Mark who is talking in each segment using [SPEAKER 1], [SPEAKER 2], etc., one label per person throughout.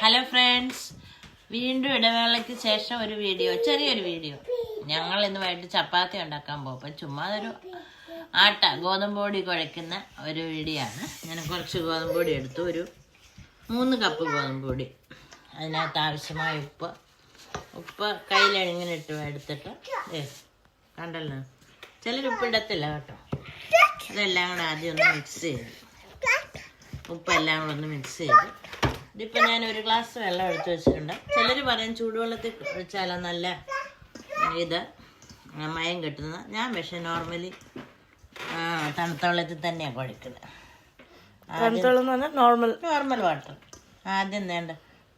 [SPEAKER 1] Hello friends, വീണ്ടും ഇടവേളയ്ക്ക് ശേഷം ഒരു വീഡിയോ, ചെറിയൊരു വീഡിയോ. ഞങ്ങൾ ഇന്ന് വൈകിട്ട് ചപ്പാത്തി ഉണ്ടാക്കാൻ പോകും. അപ്പം ചുമ്മാ ഒരു ഗോതമ്പ് പൊടി കുഴയ്ക്കുന്ന ഒരു വീഡിയോ ആണ്. ഞാൻ കുറച്ച് ഗോതമ്പ് പൊടി എടുത്തു, ഒരു 3 കപ്പ് ഗോതമ്പ് പൊടി. അതിനകത്ത് ആവശ്യമായ ഉപ്പ് കയ്യിലിങ്ങനെ എടുത്തിട്ട് കണ്ടല്ലോ, ചിലർ ഉപ്പിടത്തില്ല കേട്ടോ. അതെല്ലാം കൂടെ ആദ്യം ഒന്ന് മിക്സ് ചെയ്ത്, ഉപ്പെല്ലാം കൂടെ ഒന്ന് മിക്സ് ചെയ്ത്. ഇതിപ്പോൾ ഞാൻ 1 ഗ്ലാസ് വെള്ളം എടുത്ത് വെച്ചിട്ടുണ്ട്. ചിലർ പറയും ചൂടുവെള്ളത്തിൽ ഒഴിച്ചാലോ നല്ല മയം കിട്ടുന്നത്. ഞാൻ പക്ഷേ നോർമലി തണുത്ത വെള്ളത്തിൽ തന്നെയാണ് കുഴക്കുന്നത്. Normal water. ആദ്യം വേണ്ട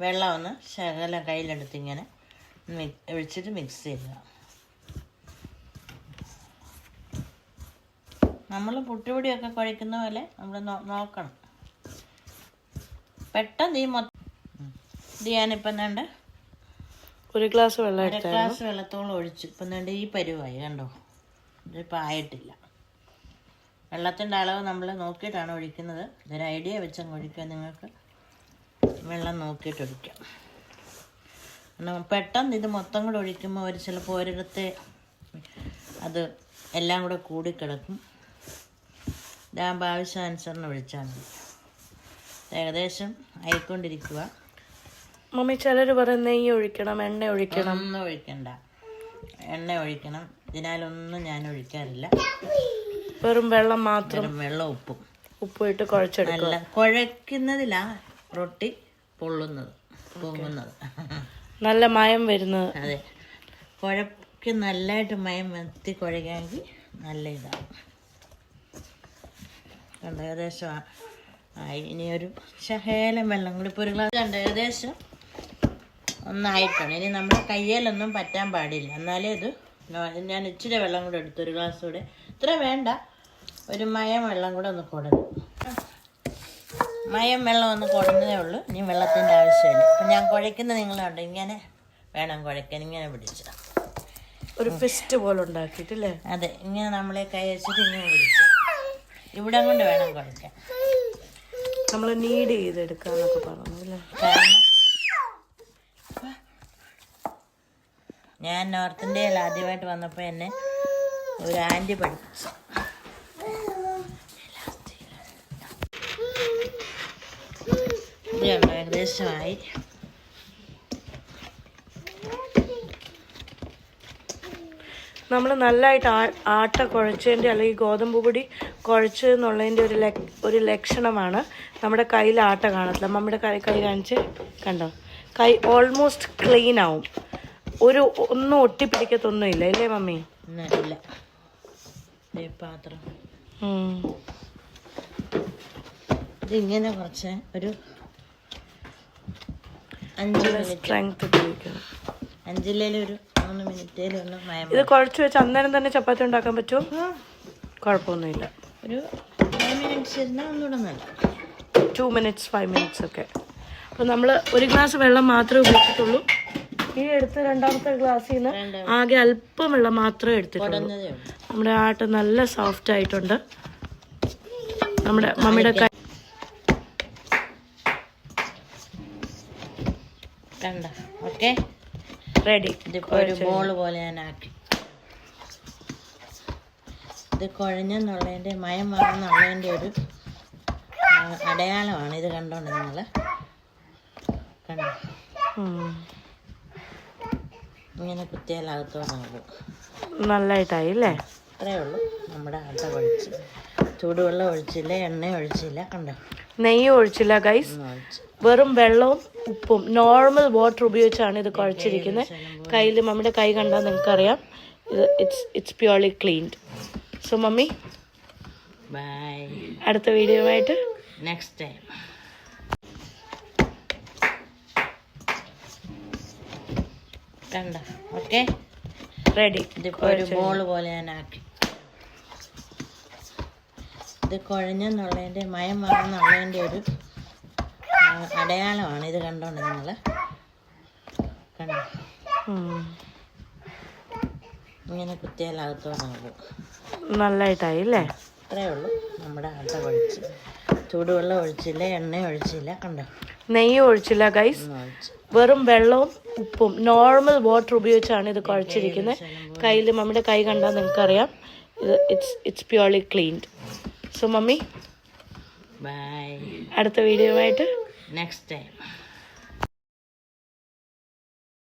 [SPEAKER 1] വെള്ളം ഒന്ന് ശകലം കയ്യിലെടുത്ത് ഇങ്ങനെ ഒഴിച്ചിട്ട് മിക്സ് ചെയ്യുക. നമ്മൾ പുട്ടുപൊടിയൊക്കെ കുഴക്കുന്ന പോലെ നമ്മൾ നോക്കണം. പെട്ടെന്ന് ഇത് ഞാനിപ്പം വേണ്ട
[SPEAKER 2] 1 ഗ്ലാസ് വെള്ളം
[SPEAKER 1] 1 ഗ്ലാസ് വെള്ളത്തോളം ഒഴിച്ചു. ഇപ്പം വേണ്ട ഈ പരുവായി കണ്ടോ. ഇതിപ്പോൾ ആയിട്ടില്ല. വെള്ളത്തിൻ്റെ അളവ് നമ്മൾ നോക്കിയിട്ടാണ് ഒഴിക്കുന്നത്. ഇതൊരു ഐഡിയ വെച്ചങ്ങ് ഒഴിക്കുക. നിങ്ങൾക്ക് വെള്ളം നോക്കിയിട്ട് ഒഴിക്കാം. പെട്ടെന്ന് ഇത് മൊത്തം കൂടെ ഒഴിക്കുമ്പോൾ ചിലപ്പോൾ ഒരിടത്തെ അത് എല്ലാം കൂടെ കൂടിക്കിടക്കും. ഇതാകുമ്പോൾ ആവശ്യാനുസരണം ഒഴിച്ചാൽ മതി. ഏകദേശം ആയിക്കൊണ്ടിരിക്കുക.
[SPEAKER 2] മമ്മി ചിലർ പറയും നെയ്യ് ഒഴിക്കണം, എണ്ണ ഒഴിക്കണം.
[SPEAKER 1] ഒന്നും ഒഴിക്കണ്ട, എണ്ണ ഒഴിക്കണം. ഇതിനാലൊന്നും ഞാൻ ഒഴിക്കാറില്ല.
[SPEAKER 2] വെറും വെള്ളം മാത്രം,
[SPEAKER 1] വെള്ളം ഉപ്പും
[SPEAKER 2] ഇട്ട് കുഴച്ചെടുക്കുക.
[SPEAKER 1] കുഴയ്ക്കുന്നതിലാ റൊട്ടി പൊങ്ങുന്നത്, നല്ല
[SPEAKER 2] മയം വരുന്നത്.
[SPEAKER 1] അതെ, നല്ലതായിട്ട് മയം എത്തി കുഴയ്ക്കാമെങ്കിൽ നല്ല ഇതാവും. കണ്ടോ, ഏകദേശം ആയി. ഇനി ഒരു ശകലം വെള്ളം കൂടി, ഇപ്പോൾ 1 ഗ്ലാസ് കണ്ടോ ഏകദേശം ഒന്നായിട്ടാണ്. ഇനി നമ്മുടെ കയ്യിലൊന്നും പറ്റാൻ പാടില്ല, എന്നാലേ ഇത്. ഞാൻ ഇച്ചിരി വെള്ളം കൂടെ എടുത്തു, 1 ഗ്ലാസ് കൂടെ. ഇത്ര വേണ്ട, ഒരു മയം വെള്ളം കൂടെ ഒന്ന് കുടഞ്ഞു. മയം വെള്ളം ഒന്ന് കുടഞ്ഞതേ ഉള്ളൂ. ഇനി വെള്ളത്തിൻ്റെ ആവശ്യമില്ല. അപ്പം ഞാൻ കുഴയ്ക്കുന്നത് നിങ്ങളുണ്ട്, ഇങ്ങനെ വേണം കുഴയ്ക്കാൻ. ഇങ്ങനെ പിടിച്ച
[SPEAKER 2] ഒരു ഫിസ്റ്റ് പോലെ ഉണ്ടാക്കിയിട്ടില്ലേ?
[SPEAKER 1] അതെ, ഇങ്ങനെ നമ്മളെ കൈ വെച്ചിട്ട് ഇങ്ങനെ പിടിച്ച് ഇവിടെ കൊണ്ട് വേണം കുഴയ്ക്കാൻ.
[SPEAKER 2] നമ്മൾ നീഡ് ചെയ്തെടുക്കാന്നൊക്കെ പറഞ്ഞു അല്ലേ?
[SPEAKER 1] കാരണം ഞാൻ നോർത്ത് ഇന്ത്യയിൽ ആദ്യമായിട്ട് വന്നപ്പോൾ എന്നെ ഒരു ആൻറ്റി പഠിപ്പിച്ചു. ഇതുണ്ട്, ഏകദേശമായി.
[SPEAKER 2] നമ്മൾ നല്ലതായിട്ട് ആട്ട കുഴച്ചതിൻ്റെ അല്ലെങ്കിൽ ഗോതമ്പ് പൊടി കുഴച്ചെന്നുള്ളതിൻ്റെ ഒരു ലക്ഷണമാണ് നമ്മുടെ കയ്യിൽ ആട്ട കാണത്തില്ല. നമ്മുടെ കൈ കാണിച്ച് കണ്ടോ, കൈ ഓൾമോസ്റ്റ് ക്ലീൻ ആവും. ഒന്നും ഒട്ടിപ്പിടിക്കത്തൊന്നുമില്ല, ഇല്ലേ മമ്മി?
[SPEAKER 1] ഇല്ല. പാത്രം ഇതിങ്ങനെ കുറച്ച് ഒരു 5
[SPEAKER 2] സ്ട്രെങ്ത് ഉപയോഗിക്കണം.
[SPEAKER 1] 5 ഒരു 3 മിനിറ്റേലൊന്ന് മയം.
[SPEAKER 2] ഇത് കുഴച്ച് വെച്ച് അന്നേരം തന്നെ ചപ്പാത്തി ഉണ്ടാക്കാൻ പറ്റുമോ? കുഴപ്പമൊന്നുമില്ല.
[SPEAKER 1] ഒരു 5 മിനിറ്റ്സ് ഇരുന്നാൽ ഒന്നുകൂടെ നല്ല
[SPEAKER 2] 2 മിനിറ്റ്സ് 5 മിനിറ്റ്സ് ഒക്കെ. അപ്പോൾ നമ്മൾ 1 ഗ്ലാസ് വെള്ളം മാത്രമേ ഉപയോഗിച്ചിട്ടുള്ളൂ. ഈ എടുത്ത് രണ്ടാമത്തെ ഗ്ലാസ്സിൽ നിന്ന് ആകെ അല്പം വെള്ളം മാത്രമേ എടുത്തിട്ടുള്ളൂ. നമ്മുടെ ആട്ട നല്ല സോഫ്റ്റ് ആയിട്ടുണ്ട്. നമ്മുടെ മമ്മിയുടെ കൈ
[SPEAKER 1] കണ്ട. Okay,
[SPEAKER 2] ready.
[SPEAKER 1] ഇതിപ്പോൾ ഒരു ബോൾ പോലെ ഞാൻ ആക്കി. ഇത് കുഴഞ്ഞെന്നുള്ളതിൻ്റെ മയം മാറുന്നുള്ളതിൻ്റെ ഒരു അടയാളമാണ്. ഇത് കണ്ടോണ്ട് നിങ്ങൾ കണ്ടോ, ഇങ്ങനെ കുത്തിയാലകത്തോടാകും.
[SPEAKER 2] നല്ലതായിട്ടായി അല്ലേ?
[SPEAKER 1] അത്രയേ ഉള്ളൂ. നമ്മുടെ ആട്ട കുഴച്ച്, ചൂടുവെള്ളം ഒഴിച്ചില്ല, എണ്ണ ഒഴിച്ചില്ല, കണ്ടോ,
[SPEAKER 2] നെയ്യ് ഒഴിച്ചില്ല ഗൈസ്. വെറും വെള്ളവും ഉപ്പും നോർമൽ വാട്ടർ ഉപയോഗിച്ചാണ് ഇത് കുഴച്ചിരിക്കുന്നത്. കയ്യിൽ മമ്മിയുടെ കൈ കണ്ടാൽ നിങ്ങൾക്കറിയാം, ഇത് it's purely cleaned. So mummy,
[SPEAKER 1] bye.
[SPEAKER 2] അടുത്ത വീഡിയോ ആയിട്ട്
[SPEAKER 1] നെക്സ്റ്റ് ടൈം. കണ്ട. Okay,
[SPEAKER 2] ready.
[SPEAKER 1] ഇതിപ്പോൾ ഒരു ബോൾ പോലെ ഞാൻ ആക്കി. ഇത് കുഴഞ്ഞെന്നുള്ളതിൻ്റെ മയം മാറുന്നുള്ളതിൻ്റെ ഒരു അടയാളമാണ്. ഇത് കണ്ടോണ്ട് നിങ്ങൾ കണ്ടോ, ഇങ്ങനെ കുത്തിയാലകത്തോടാകും.
[SPEAKER 2] നല്ലതായിട്ടായി അല്ലേ?
[SPEAKER 1] അത്രയേ ഉള്ളൂ. നമ്മുടെ ആട്ട കുഴച്ച്, ചൂടുവെള്ളം ഒഴിച്ചില്ല, എണ്ണ ഒഴിച്ചില്ല, കണ്ടോ.
[SPEAKER 2] നെയ്യ് ഒഴിച്ചില്ല ഗൈസ്, വെറും വെള്ളവും ഉപ്പും നോർമൽ വാട്ടർ ഉപയോഗിച്ചാണ് ഇത് കുഴച്ചിരിക്കുന്നത്. കയ്യിൽ മമ്മിയുടെ കൈ കണ്ടാൽ നിങ്ങൾക്കറിയാം ഇത് it's purely cleaned. So mummy
[SPEAKER 1] bye,
[SPEAKER 2] അടുത്ത വീഡിയോ ആയിട്ട്
[SPEAKER 1] നെക്സ്റ്റ് ടൈം.